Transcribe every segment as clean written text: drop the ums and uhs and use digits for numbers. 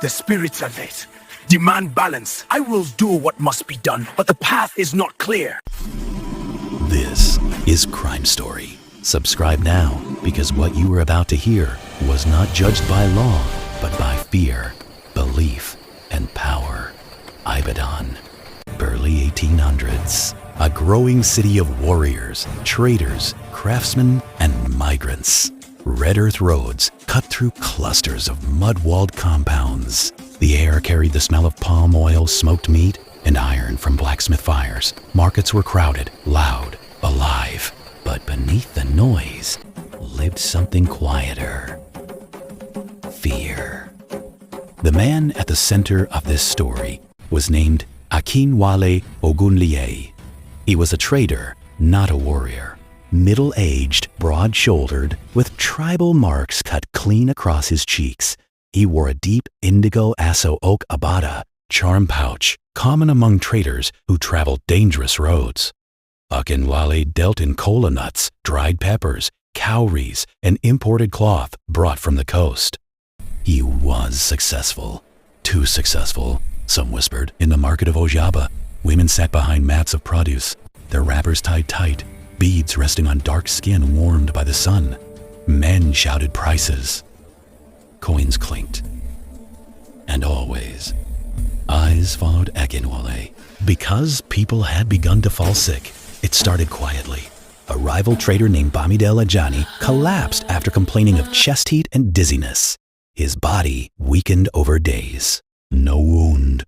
The spirits are late. Demand balance. I will do what must be done, but the path is not clear. This is Crime Story. Subscribe now, because what you are about to hear was not judged by law, but by fear, belief, and power. Ibadan, early 1800s. A growing city of warriors, traders, craftsmen, and migrants. Red earth roads cut through clusters of mud-walled compounds. The air carried the smell of palm oil, smoked meat, and iron from blacksmith fires. Markets were crowded, loud, alive. But beneath the noise lived something quieter. Fear. The man at the center of this story was named Akinwale Ogunliye. He was a trader, not a warrior. Middle-aged, broad-shouldered, with tribal marks cut clean across his cheeks. He wore a deep indigo aso oak abada, charm pouch, common among traders who traveled dangerous roads. Akinwale dealt in kola nuts, dried peppers, cowries, and imported cloth brought from the coast. He was successful. Too successful, some whispered. In the market of Ojaba, women sat behind mats of produce, their wrappers tied tight, beads resting on dark skin warmed by the sun. Men shouted prices. Coins clinked. And always, eyes followed Akinwale. Because people had begun to fall sick, it started quietly. A rival trader named Bamidel Ajani collapsed after complaining of chest heat and dizziness. His body weakened over days. No wound,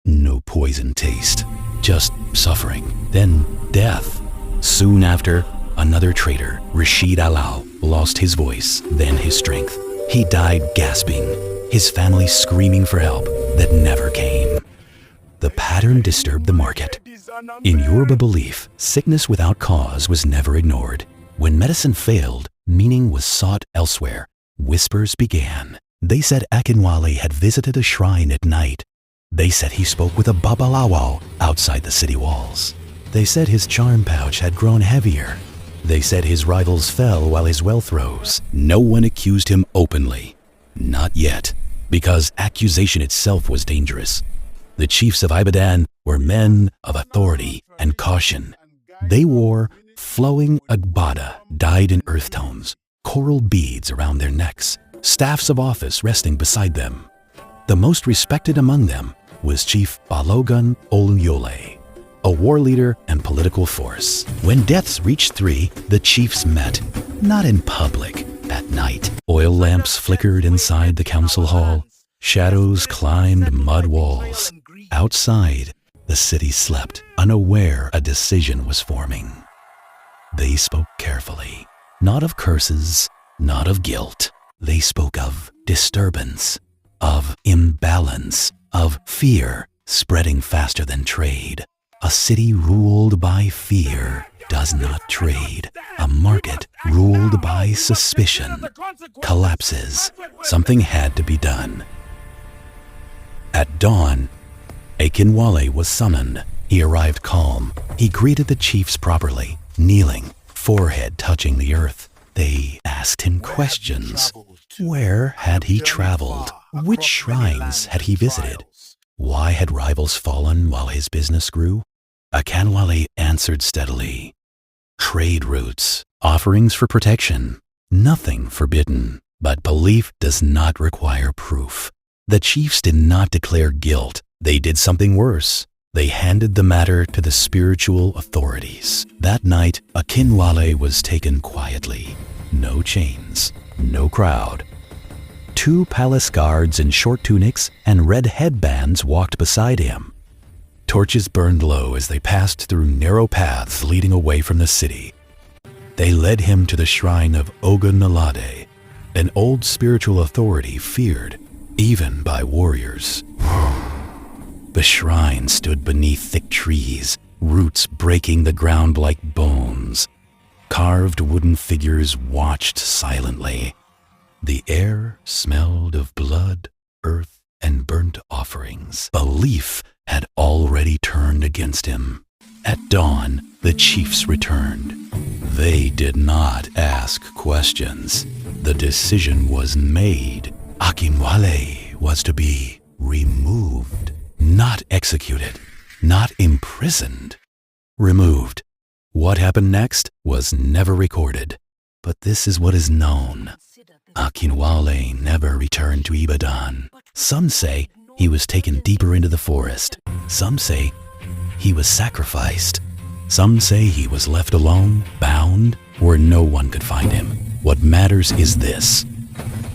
no poison taste, just suffering, then death. Soon after, another trader, Rashid Alal, lost his voice, then his strength. He died gasping, his family screaming for help that never came. The pattern disturbed the market. In Yoruba belief, sickness without cause was never ignored. When medicine failed, meaning was sought elsewhere. Whispers began. They said Akinwale had visited a shrine at night. They said he spoke with a babalawo outside the city walls. They said his charm pouch had grown heavier. They said his rivals fell while his wealth rose. No one accused him openly. Not yet, because accusation itself was dangerous. The chiefs of Ibadan were men of authority and caution. They wore flowing agbada dyed in earth tones, coral beads around their necks, staffs of office resting beside them. The most respected among them was Chief Balogun Oluyole, a war leader and political force. When deaths reached 3, the chiefs met, not in public, at night. Oil lamps flickered inside the council hall. Shadows climbed mud walls. Outside, the city slept, unaware a decision was forming. They spoke carefully, not of curses, not of guilt. They spoke of disturbance, of imbalance, of fear spreading faster than trade. A city ruled by fear does not trade. A market ruled by suspicion collapses. Something had to be done. At dawn, Akinwale was summoned. He arrived calm. He greeted the chiefs properly, kneeling, forehead touching the earth. They asked him questions. Where had he traveled? Which shrines had he visited? Why had rivals fallen while his business grew? Akinwale answered steadily. Trade routes, offerings for protection, nothing forbidden. But belief does not require proof. The chiefs did not declare guilt. They did something worse. They handed the matter to the spiritual authorities. That night, Akinwale was taken quietly. No chains, no crowd. 2 palace guards in short tunics and red headbands walked beside him. Torches burned low as they passed through narrow paths leading away from the city. They led him to the shrine of Ogunlade, an old spiritual authority feared even by warriors. The shrine stood beneath thick trees, roots breaking the ground like bones. Carved wooden figures watched silently. The air smelled of blood, earth, and burnt offerings. Belief had already turned against him. At dawn, the chiefs returned. They did not ask questions. The decision was made. Akinwale was to be removed, not executed, not imprisoned. Removed. What happened next was never recorded, but this is what is known. Akinwale never returned to Ibadan. Some say he was taken deeper into the forest. Some say he was sacrificed. Some say he was left alone, bound, where no one could find him. What matters is this.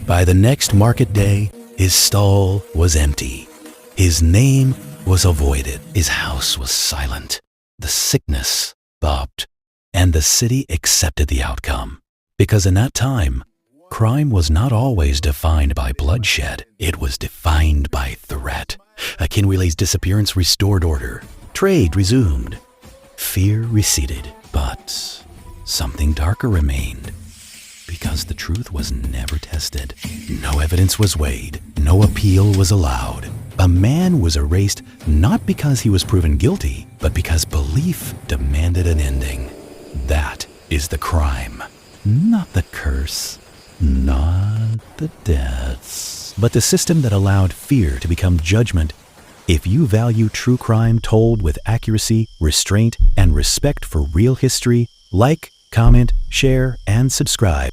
By the next market day, his stall was empty. His name was avoided. His house was silent. The sickness stopped, and the city accepted the outcome. Because in that time, crime was not always defined by bloodshed. It was defined by threat. Akinwale's disappearance restored order. Trade resumed. Fear receded, but something darker remained. Because the truth was never tested. No evidence was weighed. No appeal was allowed. A man was erased not because he was proven guilty, but because belief demanded an ending. That is the crime. Not the curse. Not the deaths. But the system that allowed fear to become judgment. If you value true crime told with accuracy, restraint, and respect for real history, like, comment, share, and subscribe.